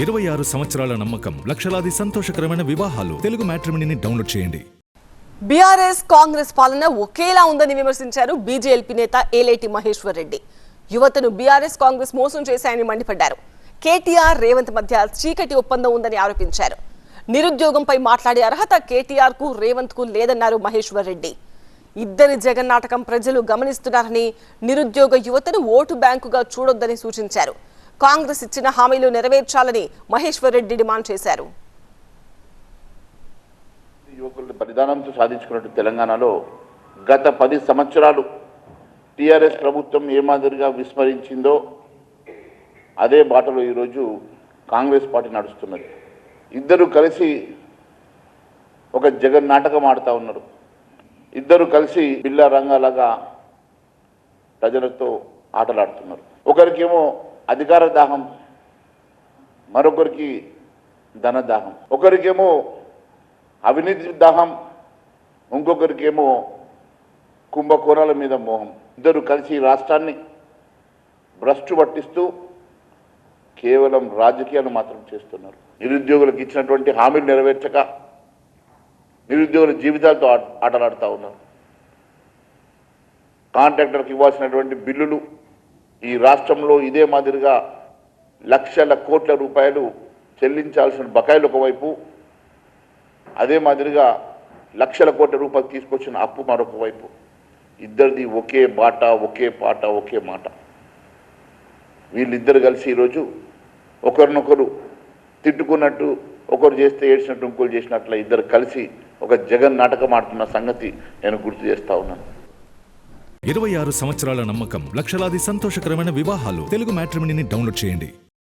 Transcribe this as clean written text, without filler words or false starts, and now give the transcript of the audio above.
26 సంవత్సరాల నమ్మకం, లక్షలాది సంతోషకరమైన వివాహాలు. తెలుగు మ్యాట్రిమోనీని డౌన్లోడ్ చేయండి. బీఆర్ఎస్ కాంగ్రెస్ పాలన ఒకేలా ఉందని విమర్శించారు బీజేపీ నేత ఏలేటి మహేశ్వర్ రెడ్డి. యువతను బీఆర్ఎస్ కాంగ్రెస్ మోసం చేశాయని మండిపడ్డారు. కేటీఆర్ రేవంత్ మధ్య చీకటి ఒప్పందం ఉందని ఆరోపించారు. నిరుద్యోగంపై మాట్లాడే అర్హత కేటీఆర్ కు రేవంత్ కు లేదన్నారు మహేశ్వర్ రెడ్డి. ఇద్దరి జగన్నాటకం ప్రజలు గమనిస్తున్నారని, నిరుద్యోగ యువతను ఓటు బ్యాంకుగా చూడొద్దని సూచించారు. కాంగ్రెస్ ఇచ్చిన హామీలు నెరవేర్చాలని మహేశ్వర్ రెడ్డి డిమాండ్ చేశారు. యువకుల బలిదానంతో సాధించుకున్నట్టు తెలంగాణలో గత 10 సంవత్సరాలు టీఆర్ఎస్ ప్రభుత్వం ఏ మాదిరిగా విస్మరించిందో అదే బాటలో ఈరోజు కాంగ్రెస్ పార్టీ నడుస్తున్నది. ఇద్దరు కలిసి ఒక జగన్నాటకం ఆడుతూ ఉన్నారు. ఇద్దరు కలిసి బిల్లా రంగాలాగా ప్రజలతో ఆటలాడుతున్నారు. ఒకరికేమో అధికార దాహం, మరొకరికి ధనదాహం. ఒకరికేమో అవినీతి దాహం, ఇంకొకరికేమో కుంభకోణాల మీద మోహం. ఇద్దరు కలిసి రాష్ట్రాన్ని భ్రష్టు పట్టిస్తూ కేవలం రాజకీయాలు మాత్రం చేస్తున్నారు. నిరుద్యోగులకు ఇచ్చినటువంటి హామీలు నెరవేర్చక నిరుద్యోగుల జీవితాలతో ఆటలాడుతూ ఉన్నారు. కాంట్రాక్టర్కి ఇవ్వాల్సినటువంటి బిల్లులు ఈ రాష్ట్రంలో ఇదే మాదిరిగా లక్షల కోట్ల రూపాయలు చెల్లించాల్సిన బకాయిలు ఒకవైపు, అదే మాదిరిగా లక్షల కోట్ల రూపాయలు తీసుకొచ్చిన అప్పు మరొక వైపు. ఇద్దరిది ఒకే బాట, ఒకే పాట, ఒకే మాట. వీళ్ళిద్దరు కలిసి ఈరోజు ఒకరినొకరు తిట్టుకున్నట్టు, ఒకరు చేస్తే ఏడ్చినట్టు ఇంకోరు చేసినట్ల ఇద్దరు కలిసి ఒక జగన్ నాటకం ఆడుతున్న సంగతి నేను గుర్తు చేస్తా ఉన్నాను. 26 సంవత్సరాల నమ్మకం, లక్షలాది సంతోషకరమైన వివాహాలు. తెలుగు మ్యాట్రిమోనీని డౌన్లోడ్ చేయండి.